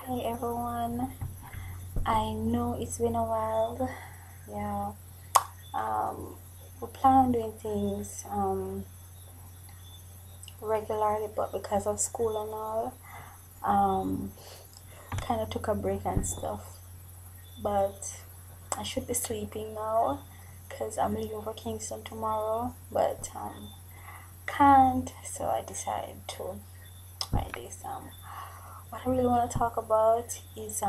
Hi everyone. I know it's been a while. Yeah. We plan on doing things regularly, but because of school and all, um, kind of took a break and stuff. But I should be sleeping now because I'm leaving for Kingston tomorrow. But can't, so I decided to write this. What I really want to talk about is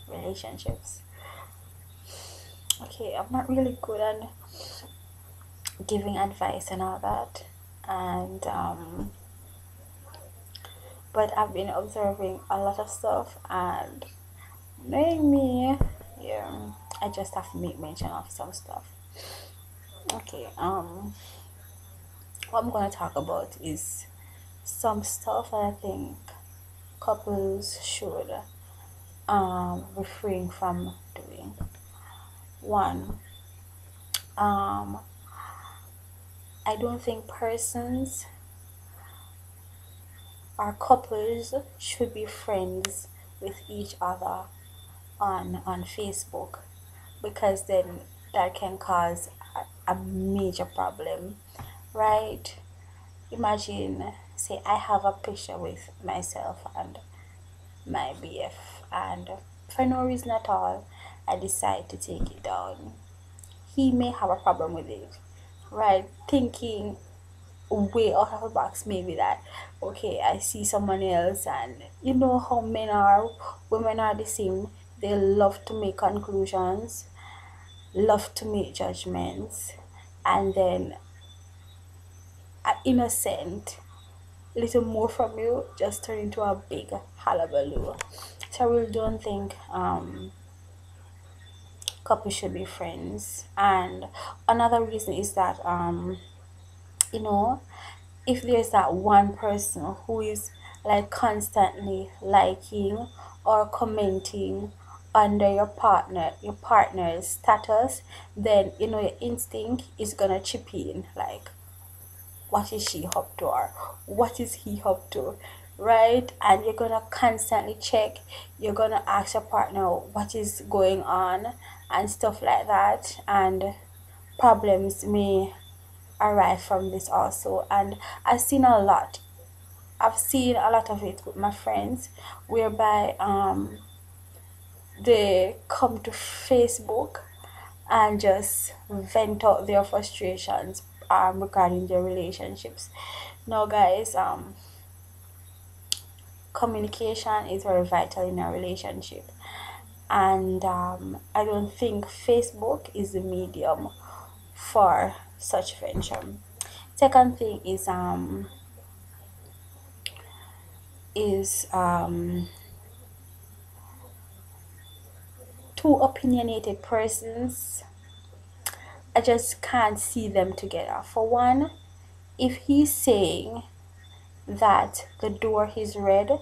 relationships. Okay, I'm not really good at giving advice and all that, and but I've been observing a lot of stuff, and knowing me, yeah, I just have to make mention of some stuff. Okay, what I'm gonna talk about is some stuff that I think couples should refrain from doing. One, um I don't think persons or couples should be friends with each other on Facebook, because then that can cause a major problem, right? Imagine, say I have a picture with myself and my BF, and for no reason at all I decide to take it down. He may have a problem with it, right? Thinking way out of the box, maybe that okay, I see someone else, and you know how men are, women are the same. They love to make conclusions, love to make judgments, and then an innocent little more from you just turn into a big hullabaloo. So I really don't think couples should be friends. And another reason is that you know, if there's that one person who is like constantly liking or commenting under your partner's status, then you know your instinct is gonna chip in, like what is she up to, or what is he up to, right? And you're gonna constantly check, you're gonna ask your partner what is going on and stuff like that, and problems may arise from this also. And i've seen a lot I've seen a lot of it with my friends, whereby they come to Facebook and just vent out their frustrations regarding their relationships. Now guys, communication is very vital in a relationship, and I don't think Facebook is the medium for such venture. Second thing is two opinionated persons, I just can't see them together. For one, if he's saying that the door is red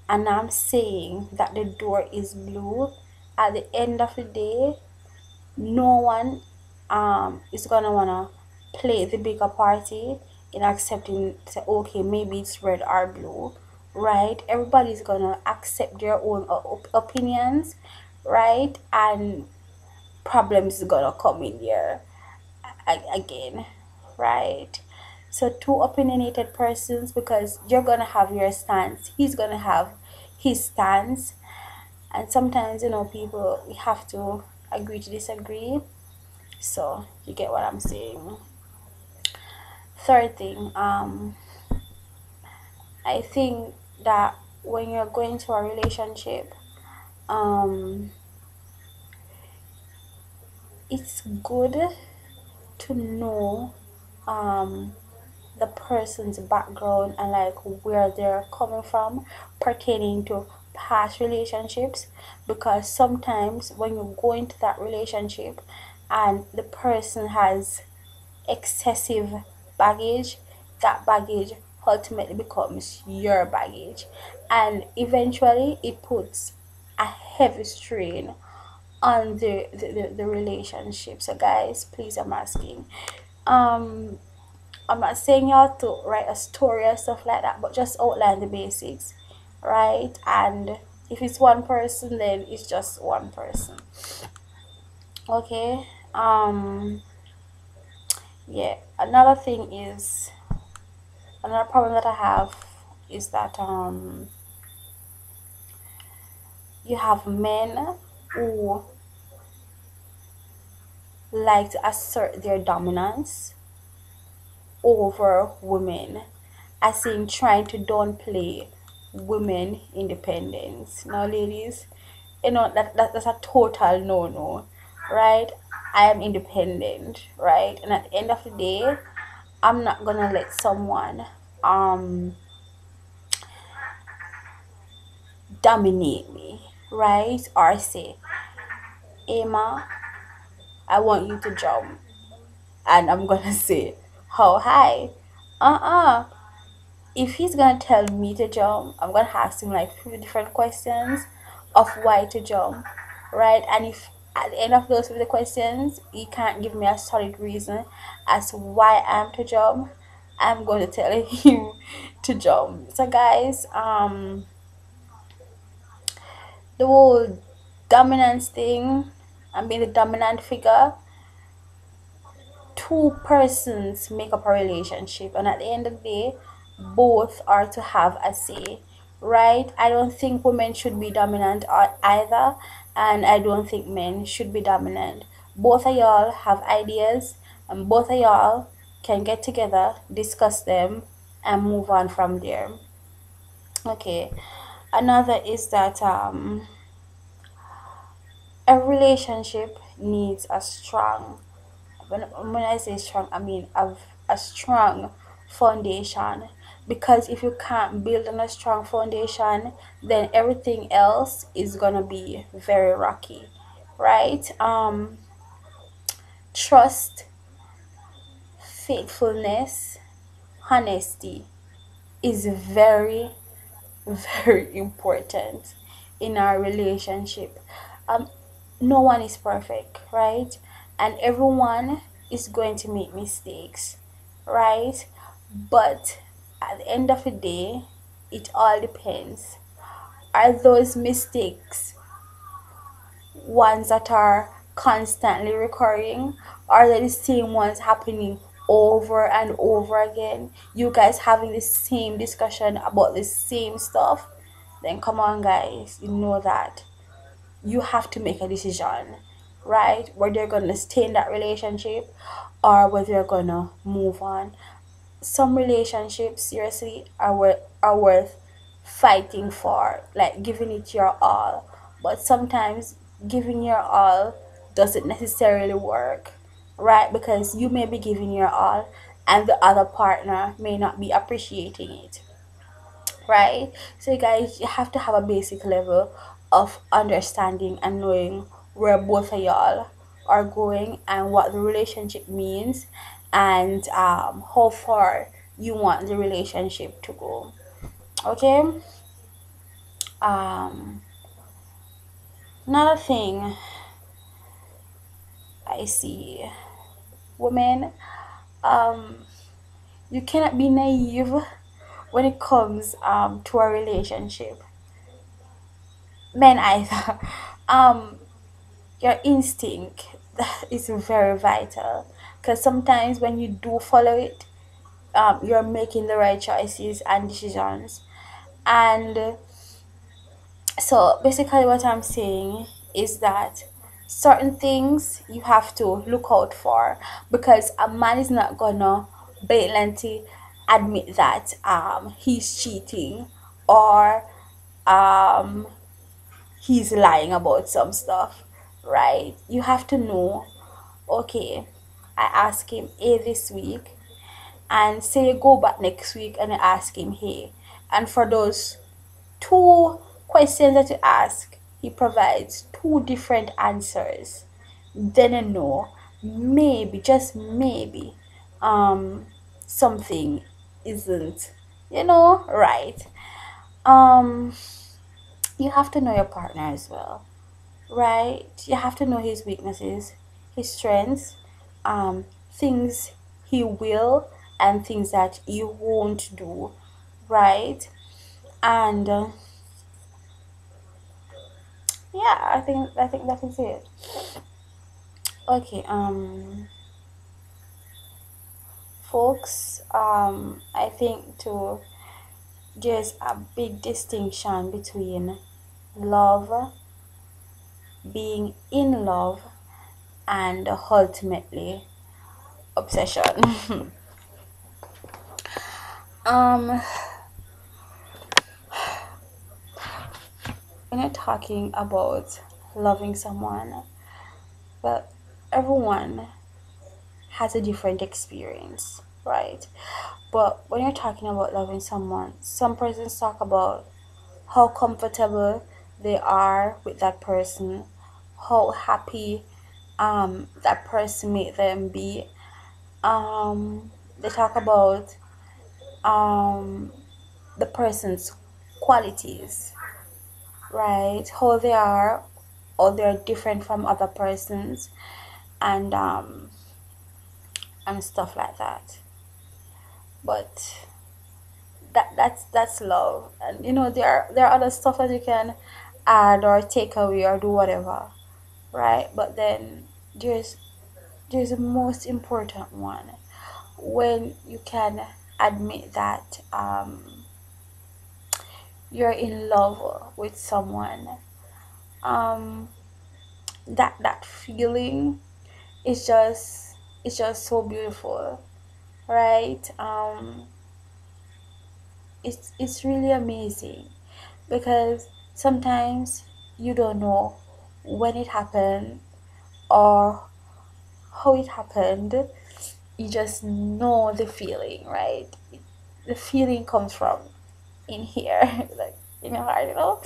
and I'm saying that the door is blue, at the end of the day, no one is gonna wanna play the bigger party in accepting, say okay, maybe it's red or blue, right? Everybody's gonna accept their own opinions, right? And problems is gonna come in there again, right? So two opinionated persons, because you're gonna have your stance, he's gonna have his stance, and sometimes you know people, we have to agree to disagree. So you get what I'm saying. Third thing, I think that when you're going to a relationship, um it's good to know um the person's background and like where they're coming from pertaining to past relationships, because sometimes when you go into that relationship and the person has excessive baggage, that baggage ultimately becomes your baggage, and eventually it puts a heavy strain on the relationship. So guys, please, I'm asking, um I'm not saying y'all to write a story or stuff like that, but just outline the basics, right? And If it's one person, then it's just one person. Okay. Yeah, another problem that I have is that you have men who like to assert their dominance over women, as in trying to downplay women independence. Now, ladies, that's a total no-no, right? I am independent, right? And at the end of the day, I'm not gonna let someone um dominate me, right? Or say, Emma, I want you to jump, and I'm gonna say, how high? Uh-uh. If he's gonna tell me to jump, I'm gonna ask him like 50 different questions of why to jump, right? And if at the end of those 50 questions he can't give me a solid reason as to why I'm to jump, I'm going to tell him to jump. So guys, the whole dominance thing, I mean the dominant figure, two persons make up a relationship, and at the end of the day both are to have a say, right? I don't think women should be dominant either, and I don't think men should be dominant. Both of y'all have ideas, and both of y'all can get together, discuss them, and move on from there. Okay. Another is that a relationship needs a strong, when I say strong, I mean a strong foundation. Because if you can't build on a strong foundation, then everything else is gonna be very rocky, right? Trust, faithfulness, honesty is very, very important in our relationship. Um, no one is perfect, right? And everyone is going to make mistakes, right? But at the end of the day, it all depends. Are those mistakes ones that are constantly recurring? Are they the same ones happening over and over again? You guys having the same discussion about the same stuff? Then come on, guys, you know that you have to make a decision, right? Whether you're gonna stay in that relationship or whether you're gonna move on. Some relationships seriously are worth fighting for, like giving it your all. But sometimes giving your all doesn't necessarily work, right? Because you may be giving your all and the other partner may not be appreciating it, right? So, guys, you have to have a basic level of understanding and knowing where both of y'all are going and what the relationship means, and how far you want the relationship to go. Okay. Um, Another thing I see, women, um, you cannot be naive when it comes to a relationship. Men either. um your instinct is very vital, because sometimes when you do follow it, you're making the right choices and decisions. And so basically what I'm saying is that certain things you have to look out for, because a man is not gonna blatantly admit that he's cheating, or um he's lying about some stuff, right? You have to know, okay, I ask him A this week, and say you go back next week and you ask him hey, and for those two questions that you ask, he provides two different answers, then you know, maybe, just maybe, um something isn't, right. um you have to know your partner as well, right? You have to know his weaknesses, his strengths, things he will and things that he won't do, right? And Yeah, I think that is it. Okay, folks, I think too there's a big distinction between love, being in love, and ultimately obsession. um when you're talking about loving someone, well, everyone has a different experience, right? But when you're talking about loving someone, some persons talk about how comfortable they are with that person, how happy that person made them be. They talk about um the person's qualities, right? How they are, or they're different from other persons, and and stuff like that. But that's love, and there are other stuff that you can add or take away or do whatever, right? But then there's a most important one, when you can admit that you're in love with someone. um that feeling is just so beautiful, right? It's really amazing, because sometimes you don't know when it happened or how it happened. You just know the feeling, right? The feeling comes from in here, like in your heart,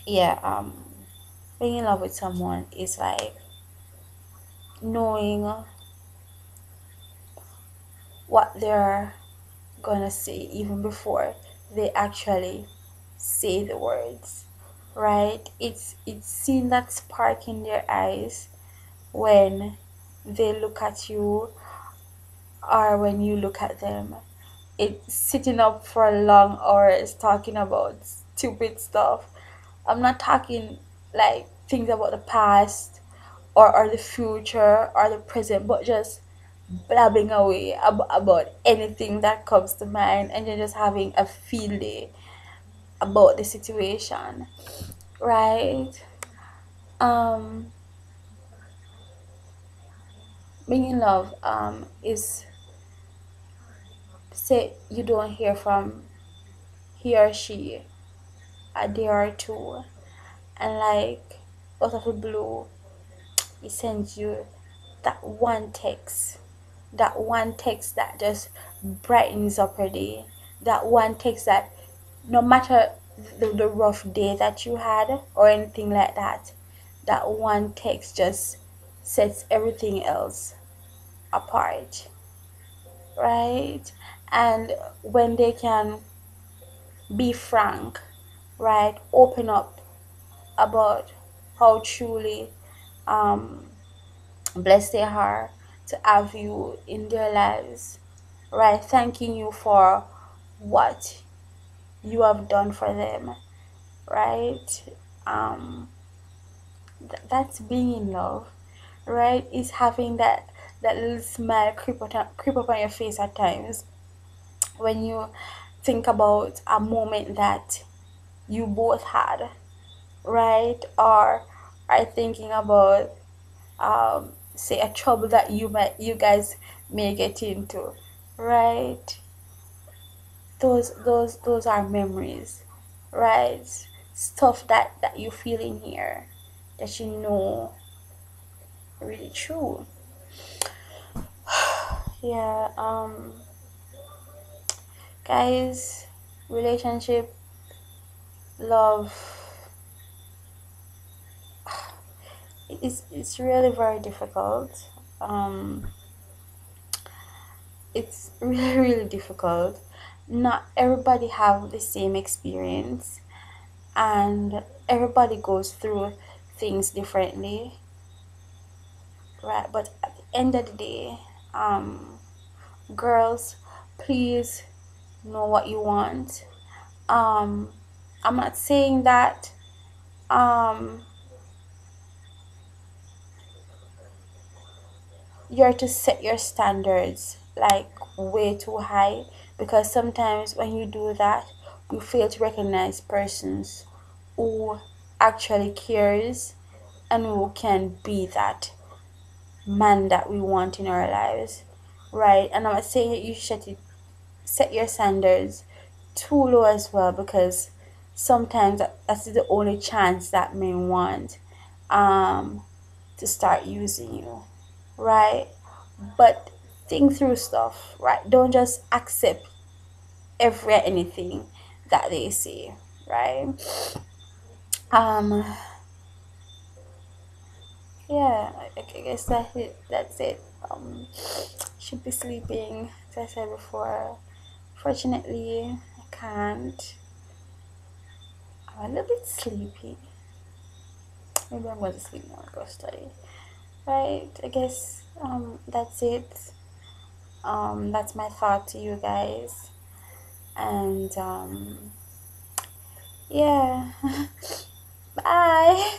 Yeah, being in love with someone is like knowing what they're gonna say even before they actually say the words, right? It's seeing that spark in their eyes when they look at you, or when you look at them. It's sitting up for long hours talking about stupid stuff. I'm not talking like things about the past, or the future or the present, but just blabbing away about anything that comes to mind, and you're just having a field day about the situation, right? um Being in love is, say you don't hear from he or she a day or two, and like out of the blue he sends you that one text, that just brightens up your day, that one text that, no matter the rough day that you had or anything like that, that one text just sets everything else apart, right? And when they can be frank, right, open up about how truly um blessed they are to have you in their lives, right? Thanking you for what you have done for them, right? Um, that's being in love, right? Is having that little smile creep up on your face at times when you think about a moment that you both had, right? Or are thinking about say a trouble that you guys may get into, right? Those are memories, right? Stuff that you feel in here, that you know really true. Yeah. Guys, relationship, love, it's really very difficult. um it's really really difficult. Not everybody have the same experience, and everybody goes through things differently, right? But at the end of the day, um girls, please know what you want. I'm not saying that um you're to set your standards like way too high, because sometimes when you do that you fail to recognize persons who actually cares and who can be that man that we want in our lives, right? And I'm not saying that you should set your standards too low as well, because sometimes that's the only chance that men want um to start using you, right? But think through stuff, right? Don't just accept every anything that they say, right? um yeah, I guess that's it. Should be sleeping, as I said before. Fortunately I can't. I'm a little bit sleepy. Maybe I'm going to sleep now and go study. Right, I guess that's it. That's my thought to you guys. And yeah. Bye.